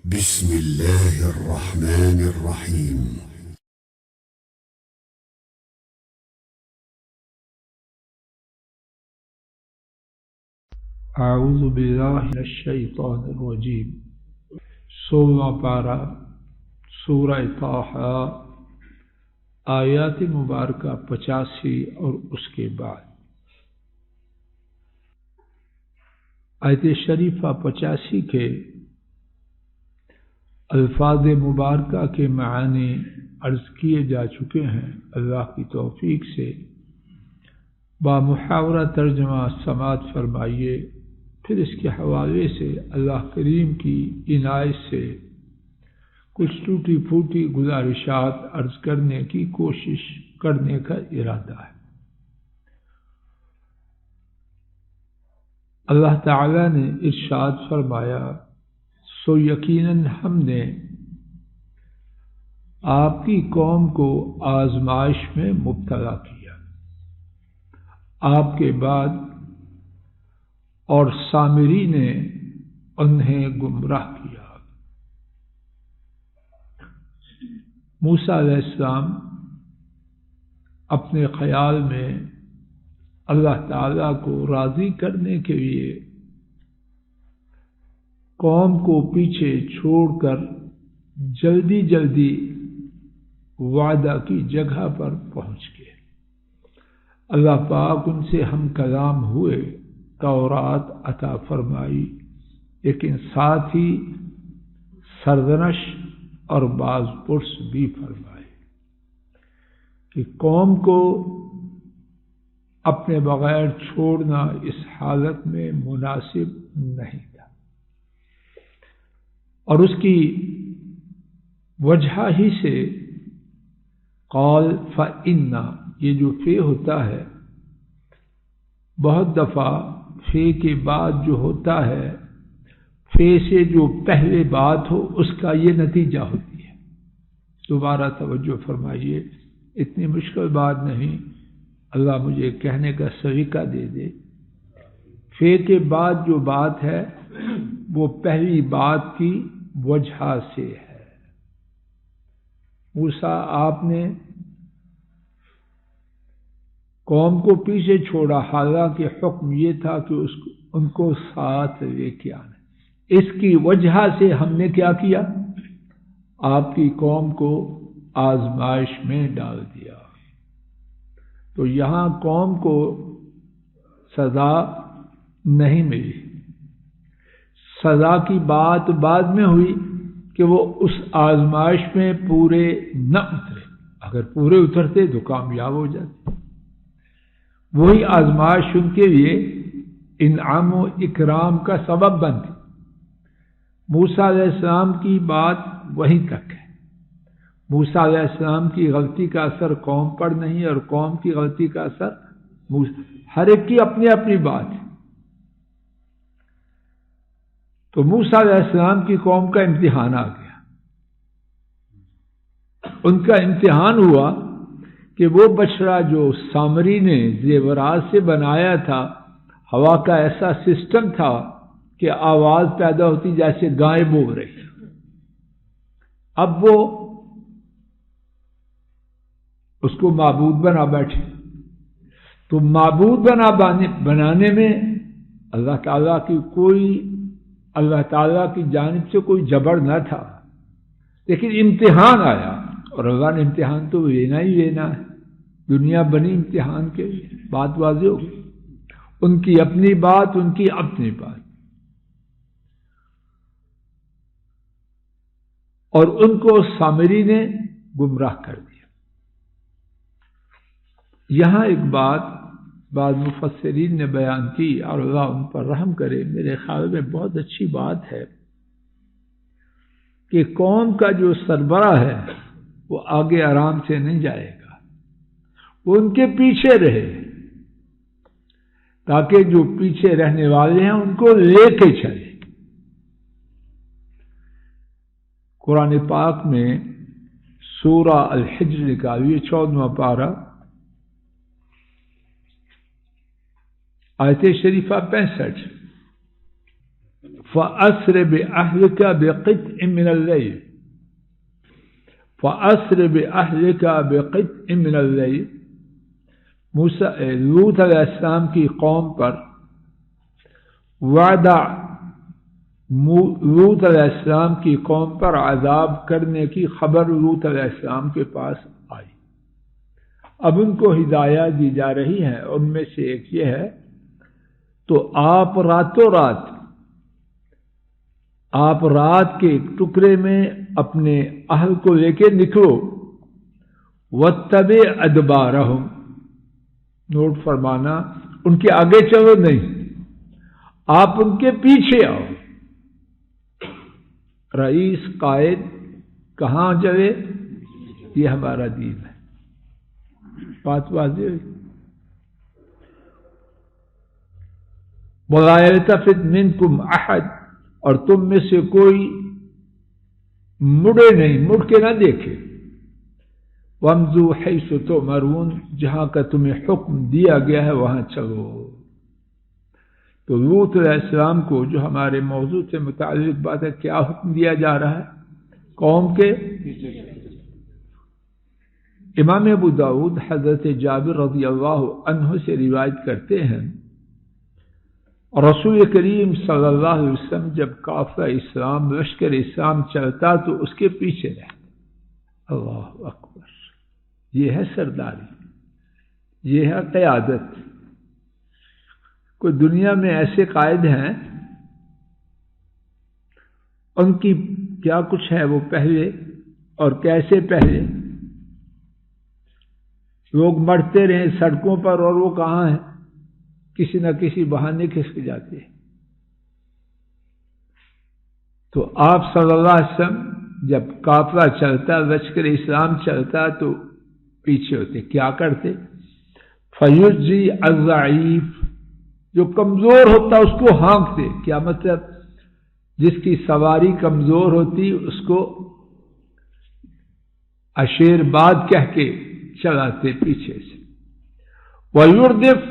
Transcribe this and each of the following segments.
بسم الله الرحمن الرحيم. اعوذ باللہ من الشیطان الرجیم. 16واں پارہ سورہ طٰہٰ، آیات مبارکہ 85 اور اس کے بعد. آیت شریفہ 85 کے الفاظ مبارکہ کے معنی عرض کیے جا چکے ہیں. اللہ کی توفیق سے بامحاورہ ترجمہ سماعت فرمائیے، پھر اس کے حوالے سے اللہ کریم کی عنایت سے کچھ ٹوٹی پھوٹی گزارشات عرض کرنے کی کوشش کرنے کا ارادہ ہے. اللہ تعالی نے ارشاد فرمایا، سو یقیناً ہم نے آپ کی قوم کو آزمائش میں مبتلا کیا آپ کے بعد، اور سامری نے انہیں گمراہ کیا. موسیٰ علیہ السلام اپنے خیال میں اللہ تعالیٰ کو راضی کرنے کے لیے قوم کو پیچھے چھوڑ کر جلدی جلدی وعدہ کی جگہ پر پہنچ گئے. اللہ پاک ان سے ہم کلام ہوئے، تورات عطا فرمائی، لیکن ساتھ ہی سرزنش اور باز پرس بھی فرمائے کہ قوم کو اپنے بغیر چھوڑنا اس حالت میں مناسب نہیں تھا. اور اس کی وجہ ہی سے قال فَإِنَّا، یہ جو فے ہوتا ہے بہت دفعہ فے کے بعد جو ہوتا ہے، فے سے جو پہلے بات ہو اس کا یہ نتیجہ ہوتی ہے. دوبارہ توجہ فرمائیے، اتنی مشکل بات نہیں، اللہ مجھے کہنے کا سلیقہ دے دے. فے کے بعد جو بات ہے وہ پہلی بات کی وجہ سے ہے. موسیٰ آپ نے قوم کو پیچھے چھوڑا، حالانکہ حکم یہ تھا کہ ان کو ساتھ لے کے آنا. اس کی وجہ سے ہم نے کیا کیا؟ آپ کی قوم کو آزمائش میں ڈال دیا. تو یہاں قوم کو سزا نہیں ملی، سزا کی بات بعد میں ہوئی کہ وہ اس آزمائش میں پورے نہ اترے. اگر پورے اترتے تو کامیاب ہو جاتے. وہی آزمائش ان کے لیے انعام و اکرام کا سبب بنتی. موسیٰ علیہ السلام کی بات وہیں تک ہے. موسیٰ علیہ السلام کی غلطی کا اثر قوم پر نہیں، اور قوم کی غلطی کا اثر ہر ایک کی اپنی اپنی بات ہے. تو موسیٰ علیہ السلام کی قوم کا امتحان آ گیا. ان کا امتحان ہوا کہ وہ بچڑا جو سامری نے زیورات سے بنایا تھا، ہوا کا ایسا سسٹم تھا کہ آواز پیدا ہوتی جیسے گائے بول رہی. اب وہ اس کو معبود بنا بیٹھے. تو معبود بنانے میں اللہ تعالیٰ کی جانب سے کوئی جبر نہ تھا، لیکن امتحان آیا، اور اللہ نے امتحان تو لینا ہی لینا ہے. دنیا بنی امتحان کے لیے. بات واضح ہوگی. ان کی اپنی بات، ان کی اپنی بات، اور ان کو سامری نے گمراہ کر دیا. یہاں ایک بات بعض مفسرین نے بیان کی، اور اللہ ان پر رحم کرے، میرے خیال میں بہت اچھی بات ہے کہ قوم کا جو سربراہ ہے وہ آگے آرام سے نہیں جائے گا، وہ ان کے پیچھے رہے، تاکہ جو پیچھے رہنے والے ہیں ان کو لے کے چلے. قرآن پاک میں سورہ الحجر نکالیے، 14واں پارہ، آیت شریفہ 65. فَأَسْرِ بِأَهْلِكَ بِقِطْعٍ مِّنَ اللَّيْلِ فَأَسْرِ بِأَهْلِكَ بِقِطْعٍ مِّنَ اللَّيْلِ لوط علیہ السلام کی قوم پر وعدہ لوط علیہ السلام کی قوم پر عذاب کرنے کی خبر لوط علیہ السلام کے پاس آئی۔ اب ان کو ہدایات دی جا رہی ہیں، ان میں سے ایک یہ ہے، تو آپ رات کے ایک ٹکڑے میں اپنے اہل کو لے کے نکلو، وَاتَّبِعْ أَدْبَارَهُمْ، نوٹ فرمانا، ان کے آگے چلو نہیں، آپ ان کے پیچھے آؤ۔ رئیس قائد کہاں چلے، یہ ہمارا دین ہے۔ بات واضح ہوئی۔ وَلَا يَلْتَفِتْ مِنْكُمْ أَحَدٌ، اور تم میں سے کوئی مڑے نہیں، مڑ کے نہ دیکھے۔ وَامْضُوا حَيْثُ تُؤْمَرُونَ، جہاں کا تمہیں حکم دیا گیا ہے وہاں چلو۔ تو لوط علیہ السلام کو، جو ہمارے موضوع سے متعلق بات ہے، کیا حکم دیا جا رہا ہے؟ قوم کے امام ابو داؤد حضرت جابر رضی اللہ عنہ سے روایت کرتے ہیں، رسول کریم صلی اللہ علیہ وسلم جب قافلہ اسلام، لشکر اسلام چلتا تو اس کے پیچھے رہتے۔ اللہ اکبر، یہ ہے سرداری، یہ ہے قیادت۔ کوئی دنیا میں ایسے قائد ہیں، ان کی کیا کچھ ہے وہ پہلے اور کیسے پہلے؟ لوگ مرتے رہے سڑکوں پر اور وہ کہاں ہیں؟ کسی نہ کسی بہانے کھسک جاتے ہیں۔ تو آپ صلی اللہ علیہ وسلم جب قافلہ چلتا، لشکر اسلام چلتا تو پیچھے ہوتے، کیا کرتے؟ فَيُجْزِي الضَّعِيفَ، جو کمزور ہوتا اس کو ہانکتے۔ کیا مطلب؟ جس کی سواری کمزور ہوتی اس کو اشیر باد کہہ کے چلاتے پیچھے سے۔ وَيُرْدِفْ،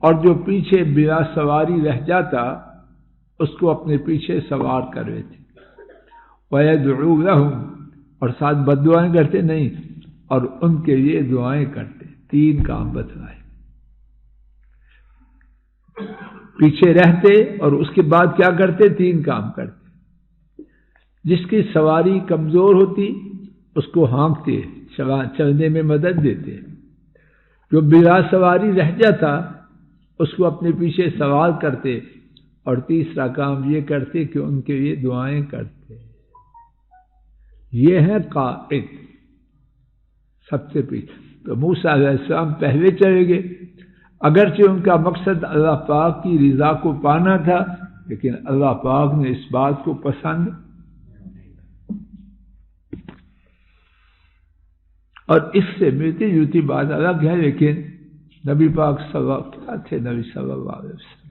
اور جو پیچھے بلا سواری رہ جاتا اس کو اپنے پیچھے سوار کر لیتے۔ وَيَدْعُو لَهُمْ، اور ساتھ بد دعائیں کرتے نہیں، اور ان کے لیے دعائیں کرتے۔ تین کام بتلائے، پیچھے رہتے اور اس کے بعد کیا کرتے؟ تین کام کرتے۔ جس کی سواری کمزور ہوتی اس کو ہانکتے، چلنے میں مدد دیتے۔ جو بلا سواری رہ جاتا اس کو اپنے پیچھے سوار کرتے، اور تیسرا کام یہ کرتے کہ ان کے لیے دعائیں کرتے۔ یہ ہے قائد سب سے پیچھے۔ تو موسیٰ علیہ السلام پہلے چلے گئے، اگرچہ ان کا مقصد اللہ پاک کی رضا کو پانا تھا، لیکن اللہ پاک نے اس بات کو پسند، اور اس سے ملتی جلتی بات الگ ہے، لیکن نبی پاک صلی اللہ علیہ وسلم تھے، نبی صلی اللہ علیہ وسلم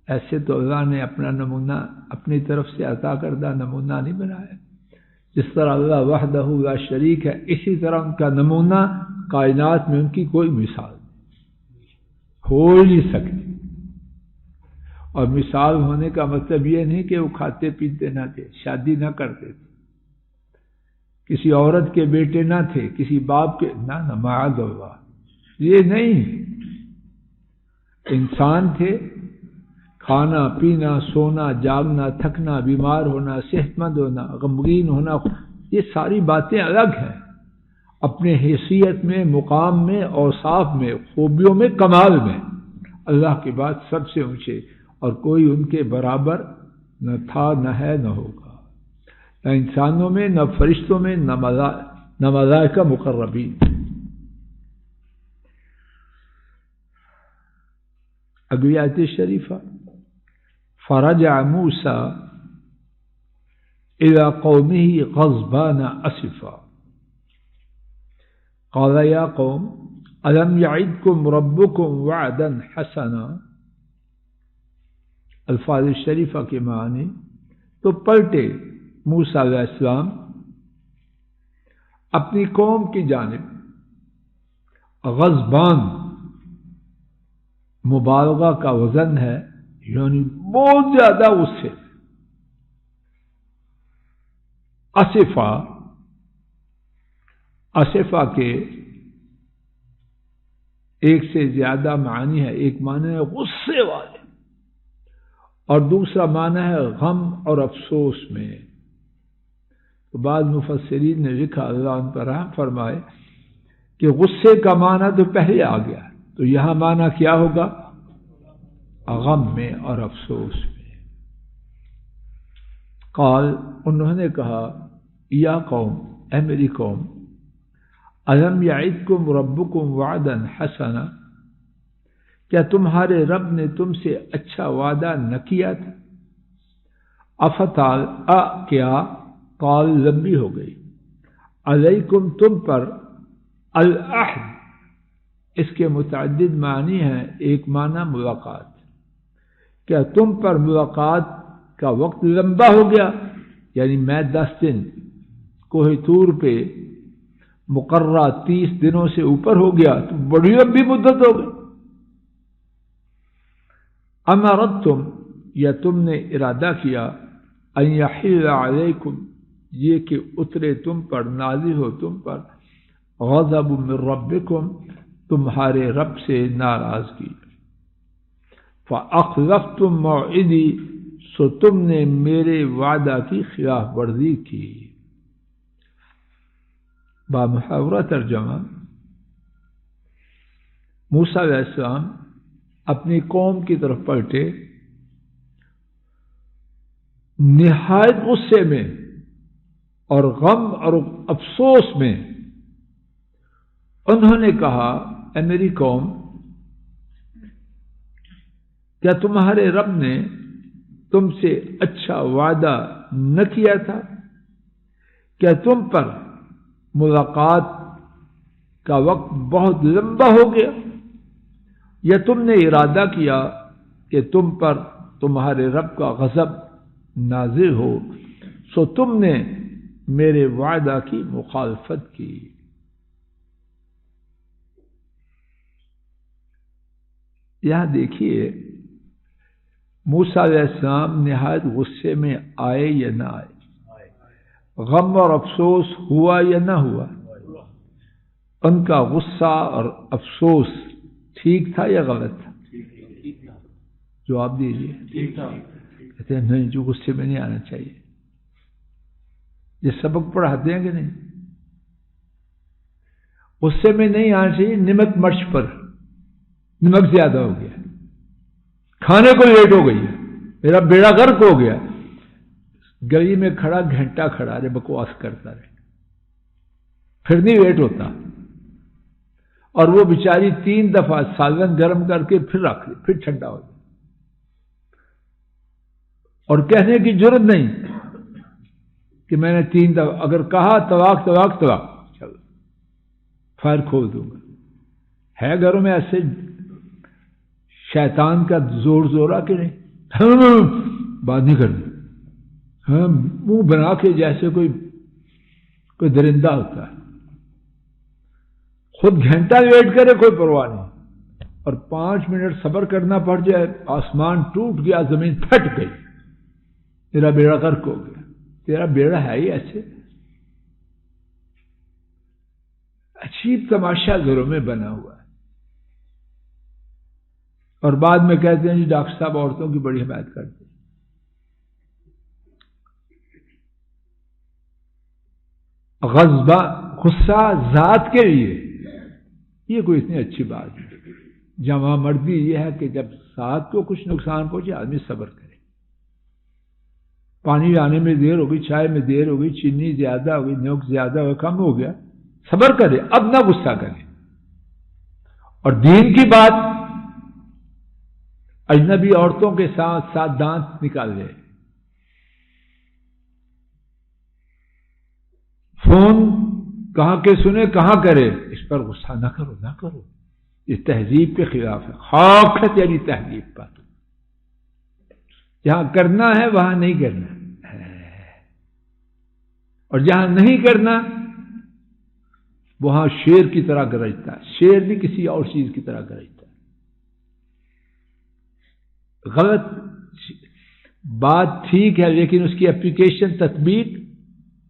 ایسے تو اللہ نے اپنا نمونہ اپنی طرف سے عطا کردہ نمونہ نہیں بنایا۔ جس طرح اللہ وحدہ لا شریک ہے، اسی طرح ان کا نمونہ کائنات میں ان کی کوئی مثال ہو ہی نہیں سکتی۔ اور مثال ہونے کا مطلب یہ نہیں کہ وہ کھاتے پیتے نہ تھے، شادی نہ کرتے تھے، کسی عورت کے بیٹے نہ تھے، کسی باپ کے نہ معاذ اللہ، یہ نہیں، انسان تھے۔ کھانا پینا، سونا، جاگنا، تھکنا، بیمار ہونا، صحت مند ہونا، غمگین ہونا، یہ ساری باتیں الگ ہیں، اپنے حیثیت میں، مقام میں، اوصاف میں، خوبیوں میں، کمال میں اللہ کے بعد سب سے اونچے، اور کوئی ان کے برابر نہ تھا، نہ ہے، نہ ہوگا، نہ انسانوں میں، نہ فرشتوں میں، نہ ملائکہ مقربین۔ اگلی آیت شریفہ، فرجع موسیٰ إلى قومه غضبان أسفا قال يا قوم ألم يعدكم ربكم وعدا حسنا۔ الفاظ شریفہ کے معنی، تو پلٹے موسیٰ علیہ السلام اپنی قوم کی جانب، غضبان مبالغہ کا وزن ہے، یعنی بہت زیادہ غصے، اسفا کے ایک سے زیادہ معنی ہے. ایک معنی ہے غصے والے اور دوسرا معنی ہے غم اور افسوس میں. تو بعض مفسرین نے لکھا، اللہ ان پر رحم فرمائے، کہ غصے کا معنی تو پہلے آ گیا، تو یہاں معنی کیا ہوگا؟ غم میں اور افسوس میں. قال، انہوں نے کہا، یا قوم، اے میری قوم، الم یعدکم ربکم وعدا حسنا، کیا تمہارے رب نے تم سے اچھا وعدہ نہ کیا تھا؟ افتال کیا قال لمبی ہو گئی، علیکم تم پر، العہد اس کے متعدد معنی ہیں. ایک معنی ملاقات، کیا تم پر ملاقات کا وقت لمبا ہو گیا؟ یعنی میں 10 دن کوہ طور پہ مقررہ 30 دنوں سے اوپر ہو گیا تو بڑی لمبی مدت ہو گئی. ام اردتم، یا تم نے ارادہ کیا، ان یحل علیکم، یہ کہ اترے تم پر، نازل ہو تم پر، غضب من ربکم، تمہارے رب سے ناراضگی. فاخلفتم موعدی، سو تم نے میرے وعدہ کی خلاف ورزی کی. بامحاورہ ترجمہ، موسیٰ علیہ السلام اپنی قوم کی طرف پلٹے، نہایت غصے میں اور غم اور افسوس میں. انہوں نے کہا، اے میری قوم، کیا تمہارے رب نے تم سے اچھا وعدہ نہ کیا تھا؟ کیا تم پر ملاقات کا وقت بہت لمبا ہو گیا؟ یا تم نے ارادہ کیا کہ تم پر تمہارے رب کا غضب نازل ہو، سو تم نے میرے وعدہ کی مخالفت کی. یہاں دیکھیے، موسیٰ علیہ السلام نہایت غصے میں آئے یا نہ آئے، غم اور افسوس ہوا یا نہ ہوا. ان کا غصہ اور افسوس ٹھیک تھا یا غلط تھا؟ جواب دیجیے. کہتے ہیں نہیں، جو غصے میں نہیں آنا چاہیے. یہ سبق پڑھاتے ہیں کہ نہیں؟ غصے میں نہیں آنا چاہیے. نمک مرچ پر، نمک زیادہ ہو گیا، کھانے کو لیٹ ہو گئی، میرا بیڑا غرق ہو گیا، گلی میں کھڑا گھنٹہ کھڑا رہے، بکواس کرتا رہے، پھر نہیں ویٹ ہوتا. اور وہ بیچاری 3 دفعہ سالن گرم کر کے پھر رکھ لی، پھر ٹھنڈا ہو جائے، اور کہنے کی جرت نہیں کہ میں نے 3 دفعہ، اگر کہا طلاق طلاق طلاق، چلو فائر کھول دوں گا. ہے گھروں میں ایسے شیطان کا زور زورا کہ نہیں؟ بات نہیں کرنی، ہاں، منہ بنا کے جیسے کوئی درندہ ہوتا ہے. خود گھنٹہ ویٹ کرے کوئی پرواہ نہیں، اور 5 منٹ صبر کرنا پڑ جائے، آسمان ٹوٹ گیا، زمین پھٹ گئی، تیرا بیڑا غرق ہو گیا. تیرا بیڑا ہے ہی ایسے. عجیب تماشا گھروں میں بنا ہوا ہے. اور بعد میں کہتے ہیں جی ڈاکٹر صاحب عورتوں کی بڑی حمایت کرتے ہیں. غصہ ذات کے لیے یہ کوئی اتنی اچھی بات نہیں. جمع مردی یہ ہے کہ جب ذات کو کچھ نقصان پہنچے آدمی صبر کرے. پانی لانے میں دیر ہو گئی، چائے میں دیر ہو گئی، چینی زیادہ ہو گئی، نمک زیادہ ہو گیا، کم ہو گیا، صبر کرے، اب نہ غصہ کرے. اور دین کی بات، اجنبی عورتوں کے ساتھ دانت نکال لے، فون کہاں کے سنے کہاں کرے، اس پر غصہ نہ کرو، نہ کرو. یہ تہذیب کے خلاف ہے. خاکت یعنی تہذیب پر. جہاں کرنا ہے وہاں نہیں کرنا ہے، اور جہاں نہیں کرنا وہاں شیر کی طرح گرجتا ہے. شیر نہیں، کسی اور چیز کی طرح گرجتا ہے. غلط بات ٹھیک ہے، لیکن اس کی اپلیکیشن، تطبیق